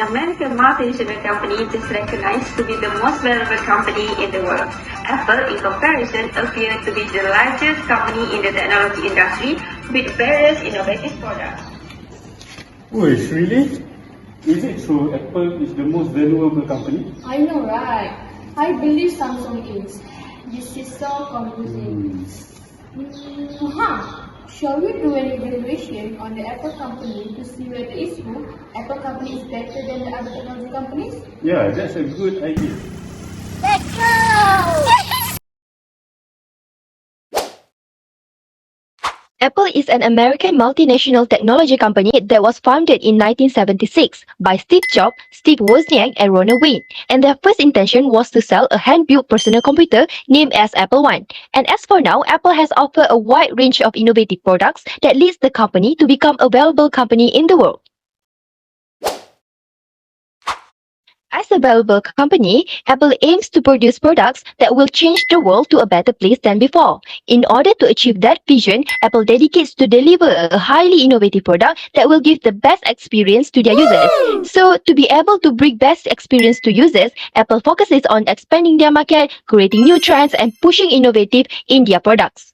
an American multinational company is recognized to be the most valuable company in the world. Apple, in comparison, appears to be the largest company in the technology industry with various innovative products. Wait, really? Is it true Apple is the most valuable company? I know, right? I believe Samsung is. This is so confusing. Shall we do an evaluation on the Apple company to see whether it's true Apple company is better than the other technology companies? Yeah, that's a good idea. Let's go! Apple is an American multinational technology company that was founded in 1976 by Steve Jobs, Steve Wozniak, and Ronald Wayne. And their first intention was to sell a hand-built personal computer named as Apple I. And as for now, Apple has offered a wide range of innovative products that leads the company to become a valuable company in the world. As a valuable company, Apple aims to produce products that will change the world to a better place than before. In order to achieve that vision, Apple dedicates to deliver a highly innovative product that will give the best experience to their users. So, to be able to bring best experience to users, Apple focuses on expanding their market, creating new trends, and pushing innovative in their products.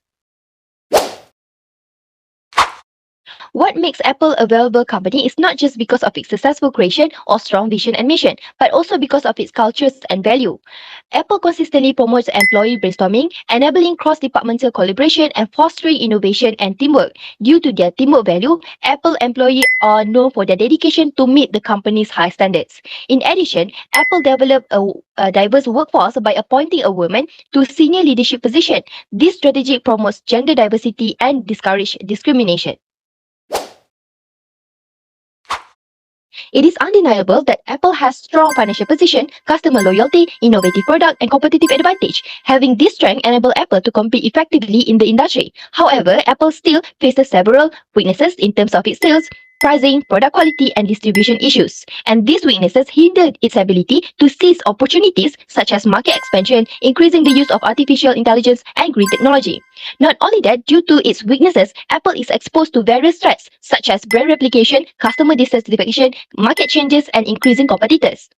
What makes Apple a valuable company is not just because of its successful creation or strong vision and mission, but also because of its cultures and value. Apple consistently promotes employee brainstorming, enabling cross-departmental collaboration and fostering innovation and teamwork. Due to their teamwork value, Apple employees are known for their dedication to meet the company's high standards. In addition, Apple developed a diverse workforce by appointing a woman to senior leadership position. This strategy promotes gender diversity and discourages discrimination. It is undeniable that Apple has strong financial position, customer loyalty, innovative product, and competitive advantage. Having this strength enables Apple to compete effectively in the industry. However, Apple still faces several weaknesses in terms of its sales, pricing, product quality, and distribution issues. And these weaknesses hinder its ability to seize opportunities such as market expansion, increasing the use of artificial intelligence, and green technology. Not only that, due to its weaknesses, Apple is exposed to various threats such as brand replication, customer dissatisfaction, market changes, and increasing competitors.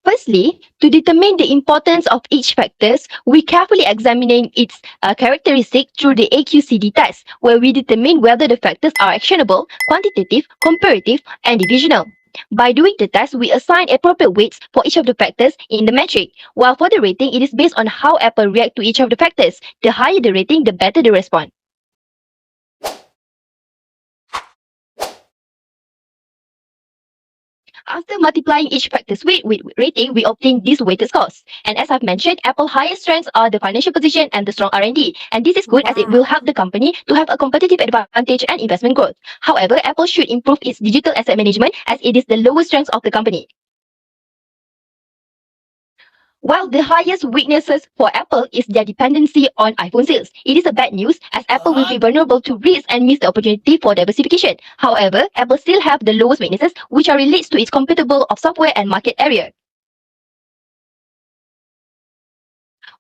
Firstly, to determine the importance of each factor, we carefully examine its characteristics through the AQCD test, where we determine whether the factors are actionable, quantitative, comparative, and divisional. By doing the test, we assign appropriate weights for each of the factors in the metric, while for the rating, it is based on how Apple reacts to each of the factors. The higher the rating, the better the response. After multiplying each factor's weight with rating, we obtain these weighted scores. And as I've mentioned, Apple's highest strengths are the financial position and the strong R&D. And this is good as it will help the company to have a competitive advantage and investment growth. However, Apple should improve its digital asset management as it is the lowest strength of the company. While the highest weaknesses for Apple is their dependency on iPhone sales, it is a bad news as Apple will be vulnerable to risk and miss the opportunity for diversification. However, Apple still have the lowest weaknesses, which are relates to its compatible of software and market area.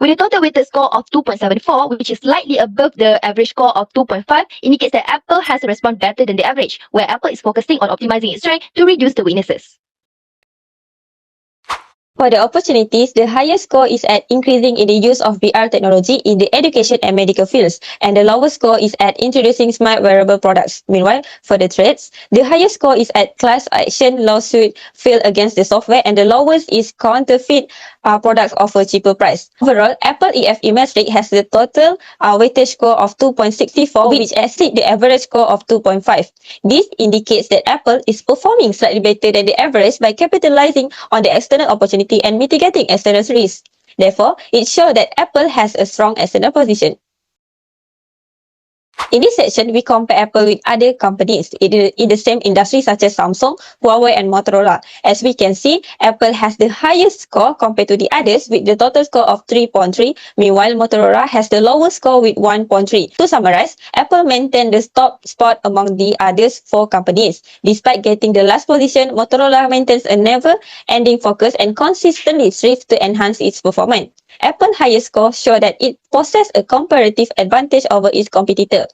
With a total weighted score of 2.74, which is slightly above the average score of 2.5, indicates that Apple has responded better than the average, where Apple is focusing on optimizing its strength to reduce the weaknesses. For the opportunities, the highest score is at increasing in the use of VR technology in the education and medical fields, and the lowest score is at introducing smart wearable products. Meanwhile, for the threats, the highest score is at class action lawsuit filed against the software, and the lowest is counterfeit products offer cheaper price. Overall, Apple EFE metric has the total weighted score of 2.64, which exceeds the average score of 2.5. This indicates that Apple is performing slightly better than the average by capitalizing on the external opportunity and mitigating external risks. Therefore, it shows that Apple has a strong external position. In this section, we compare Apple with other companies in the same industry such as Samsung, Huawei, and Motorola. As we can see, Apple has the highest score compared to the others with the total score of 3.3, meanwhile Motorola has the lowest score with 1.3. To summarize, Apple maintained the top spot among the others 4 companies. Despite getting the last position, Motorola maintains a never-ending focus and consistently strives to enhance its performance. Apple's highest score shows that it possesses a comparative advantage over its competitor.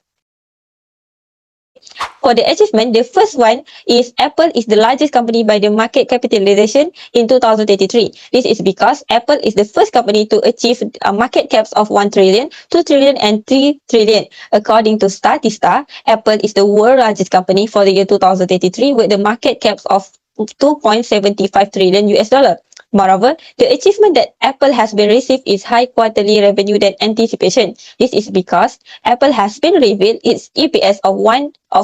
For the achievement, the first one is Apple is the largest company by the market capitalization in 2023. This is because Apple is the first company to achieve market caps of 1 trillion, 2 trillion, and 3 trillion. According to Statista, Apple is the world largest company for the year 2023 with the market caps of 2.75 trillion US dollar. Moreover, the achievement that Apple has been received is high quarterly revenue than anticipation. This is because Apple has been revealed its EPS of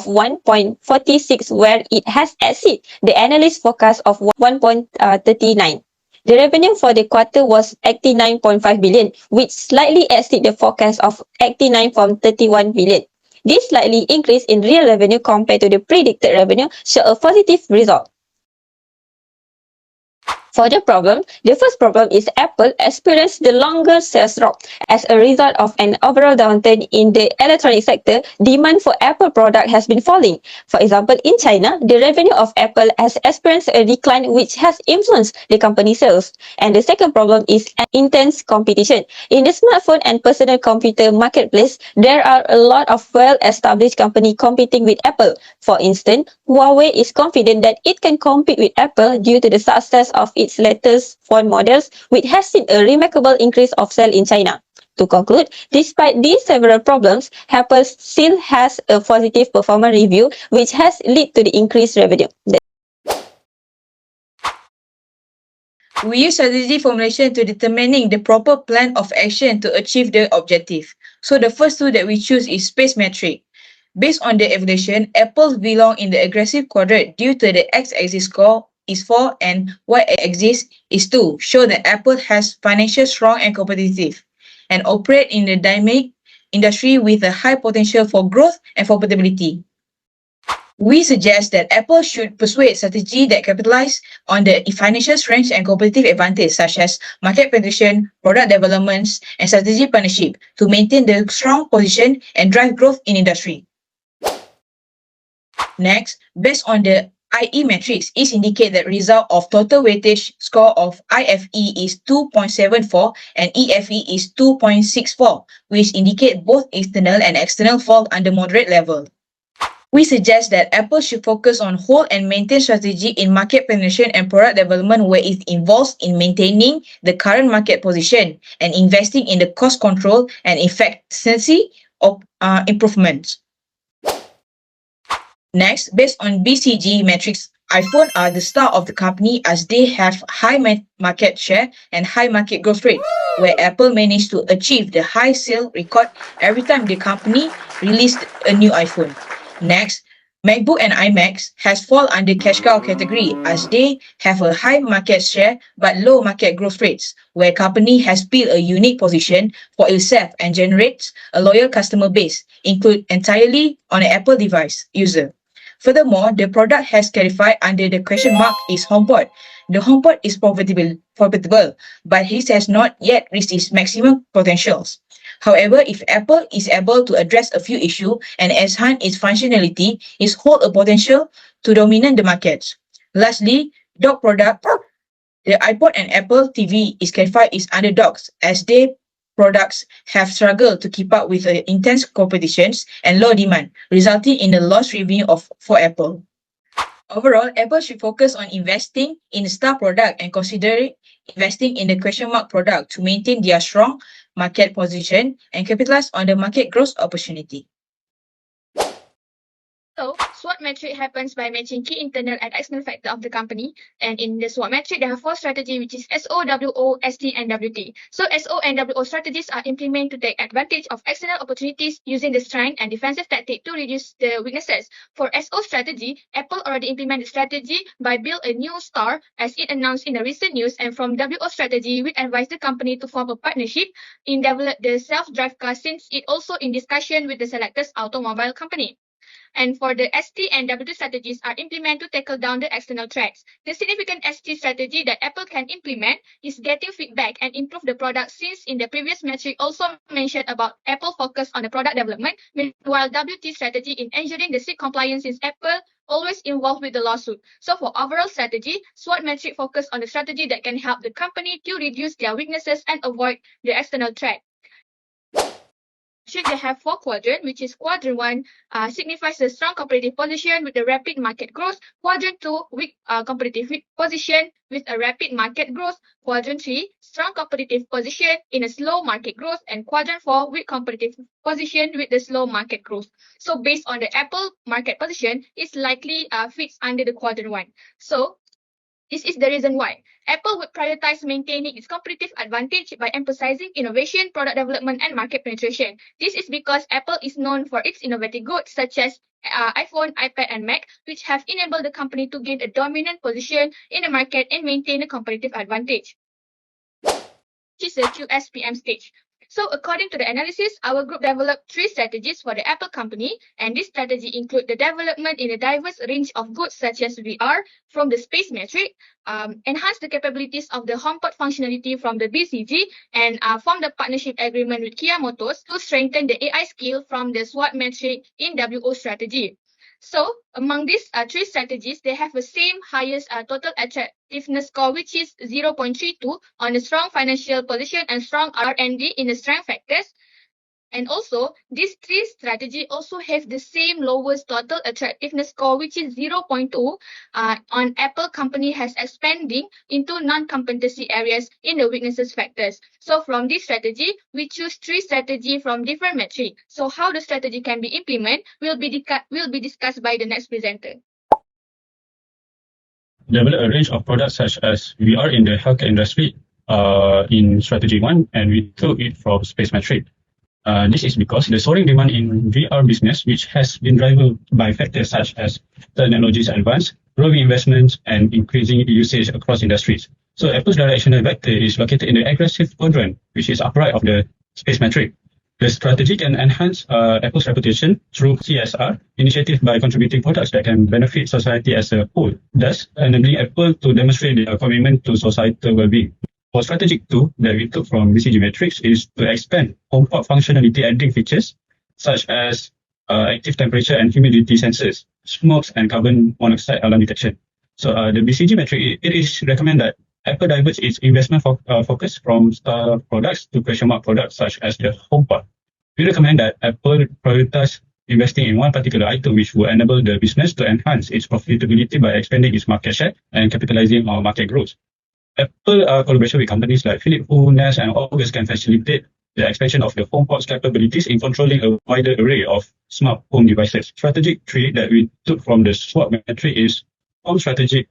1.46, where it has exceeded the analyst forecast of 1.39. The revenue for the quarter was 89.5 billion, which slightly exceeded the forecast of 89.31 billion. This slightly increase in real revenue compared to the predicted revenue show a positive result. For the problem, the first problem is Apple experienced the longer sales drop. As a result of an overall downturn in the electronic sector, demand for Apple product has been falling. For example, in China, the revenue of Apple has experienced a decline which has influenced the company's sales. And the second problem is intense competition. In the smartphone and personal computer marketplace, there are a lot of well-established companies competing with Apple. For instance, Huawei is confident that it can compete with Apple due to the success of its latest phone models, which has seen a remarkable increase of sales in China. To conclude, despite these several problems, Apple still has a positive performance review, which has led to the increased revenue. We use strategy formulation to determining the proper plan of action to achieve the objective. So the first tool that we choose is space metric. Based on the evaluation, Apple belong in the aggressive quadrant due to the x-axis score is 4 and y-axis is 2, show that Apple has financial strong and competitive and operate in the dynamic industry with a high potential for growth and profitability. We suggest that Apple should pursue a strategy that capitalize on the financial strengths and competitive advantage such as market penetration, product developments, and strategic partnership to maintain the strong position and drive growth in industry. Next, based on the IE matrix, is indicate that result of total weightage score of IFE is 2.74 and EFE is 2.64, which indicate both internal and external fall under moderate level. We suggest that Apple should focus on hold and maintain strategy in market penetration and product development where it involves in maintaining the current market position and investing in the cost control and efficiency of improvements. Next, based on BCG metrics, iPhone are the star of the company as they have high market share and high market growth rate, where Apple managed to achieve the high sale record every time the company released a new iPhone. Next, MacBook and iMacs has fall under cash cow category as they have a high market share but low market growth rates, where company has built a unique position for itself and generates a loyal customer base, include entirely on an Apple device user. Furthermore, the product has qualified under the question mark is HomePod. The HomePod is profitable, but it has not yet reached its maximum potentials. However, if Apple is able to address a few issues and enhance its functionality, it holds a potential to dominate the markets. Lastly, dock product. The iPod and Apple TV is classified as underdogs as their products have struggled to keep up with the intense competitions and low demand, resulting in a lost revenue for Apple. Overall, Apple should focus on investing in the star product and consider investing in the question mark product to maintain their strong market position and capitalize on the market growth opportunity. So, SWOT metric happens by matching key internal and external factor of the company. And in the SWOT metric, there are 4 strategies, which is SO, WO, ST, and WT. So, SO and WO strategies are implemented to take advantage of external opportunities using the strength and defensive tactic to reduce the weaknesses. For SO strategy, Apple already implemented strategy by build a new star as it announced in the recent news. And from WO strategy, we advise the company to form a partnership in develop the self-drive car since it also in discussion with the selected automobile company. And for the ST and WT strategies are implemented to tackle down the external threats. The significant ST strategy that Apple can implement is getting feedback and improve the product since in the previous metric also mentioned about Apple focus on the product development, meanwhile WT strategy in ensuring the SIC compliance since Apple always involved with the lawsuit. So for overall strategy, SWOT metric focus on the strategy that can help the company to reduce their weaknesses and avoid the external threat. They have 4 quadrants, which is quadrant 1 signifies the strong competitive position with a rapid market growth. Quadrant 2, weak competitive position with a rapid market growth. Quadrant 3, strong competitive position in a slow market growth. And quadrant 4, weak competitive position with the slow market growth. So based on the Apple market position, it's likely fits under the quadrant 1. So this is the reason why Apple would prioritize maintaining its competitive advantage by emphasizing innovation, product development, and market penetration. This is because Apple is known for its innovative goods such as iPhone, iPad, and Mac, which have enabled the company to gain a dominant position in the market and maintain a competitive advantage. Which is the QSPM stage. So according to the analysis, our group developed 3 strategies for the Apple company, and this strategy include the development in a diverse range of goods such as VR from the space metric, enhance the capabilities of the HomePod functionality from the BCG, and form the partnership agreement with Kia Motors to strengthen the AI skill from the SWOT metric in WO strategy. So among these 3 strategies, they have the same highest total attractiveness score, which is 0.32 on a strong financial position and strong R&D in the strength factors. And also, these 3 strategies also have the same lowest total attractiveness score, which is 0.2 on Apple company has expanding into non-competency areas in the weaknesses factors. So from this strategy, we choose 3 strategies from different metrics. So how the strategy can be implemented will be discussed by the next presenter. Develop a range of products such as VR in the healthcare industry in strategy 1, and we took it from space metric. This is because the soaring demand in VR business, which has been driven by factors such as technology's advance, growing investments, and increasing usage across industries. So Apple's directional vector is located in the aggressive quadrant, which is upright of the space metric. The strategy can enhance Apple's reputation through CSR initiative by contributing products that can benefit society as a whole, thus enabling Apple to demonstrate their commitment to societal well-being. For strategic 2 that we took from BCG Matrix is to expand HomePod functionality, adding features such as active temperature and humidity sensors, smokes, and carbon monoxide alarm detection. So the BCG Matrix, it is recommended that Apple diverts its investment focus from star products to question mark products such as the HomePod. We recommend that Apple prioritize investing in one particular item which will enable the business to enhance its profitability by expanding its market share and capitalizing on market growth. Apple collaboration with companies like Philips, Nest, and August can facilitate the expansion of the HomePod's capabilities in controlling a wider array of smart home devices. Strategic 3 that we took from the SWOT metric is form strategic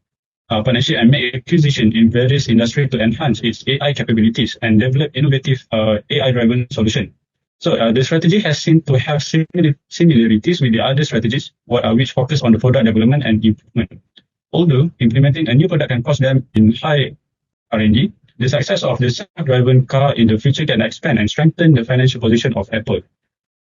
partnership and make acquisition in various industries to enhance its AI capabilities and develop innovative AI-driven solutions. So the strategy has seemed to have similarities with the other strategies, which focus on the product development and improvement. Although implementing a new product can cost them in high R&D, the success of the self-driven car in the future can expand and strengthen the financial position of Apple.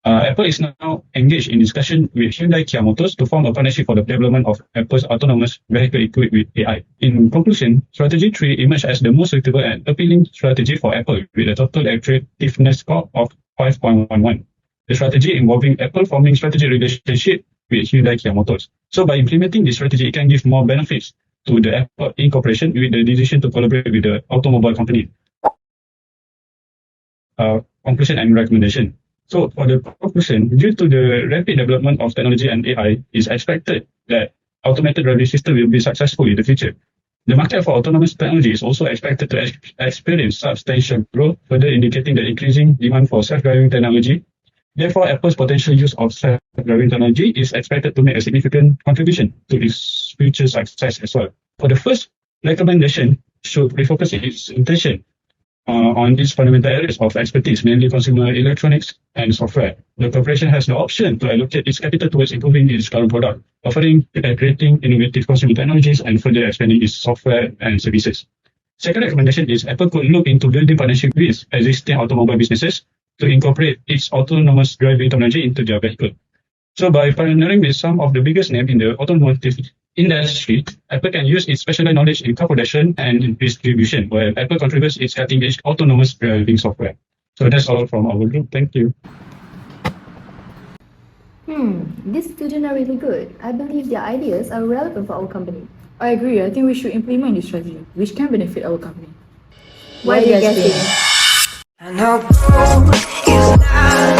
Apple is now engaged in discussion with Hyundai Kia Motors to form a partnership for the development of Apple's autonomous vehicle equipped with AI. In conclusion, strategy 3 emerged as the most suitable and appealing strategy for Apple with a total attractiveness score of 5.11. The strategy involving Apple forming strategic relationship with Hyundai Kia Motors. So by implementing this strategy, it can give more benefits to the Apple Incorporation with the decision to collaborate with the automobile company. Conclusion and recommendation. So for the conclusion, due to the rapid development of technology and AI, it's expected that automated driving system will be successful in the future. The market for autonomous technology is also expected to experience substantial growth, further indicating the increasing demand for self-driving technology. Therefore, Apple's potential use of self-driving technology is expected to make a significant contribution to its future success as well. For the first recommendation, should refocus its attention on its fundamental areas of expertise, mainly consumer electronics and software. The corporation has the option to allocate its capital towards improving its current product, offering and creating innovative consumer technologies, and further expanding its software and services. Second recommendation is Apple could look into building partnership with existing automobile businesses to incorporate its autonomous driving technology into their vehicle. So by partnering with some of the biggest names in the automotive industry, Apple can use its specialized knowledge in car production and distribution, while Apple contributes its cutting-edge autonomous driving software. So that's all from our group. Thank you. These students are really good. I believe their ideas are relevant for our company. I agree. I think we should implement this strategy, which can benefit our company. What do you guys think? I know gold is not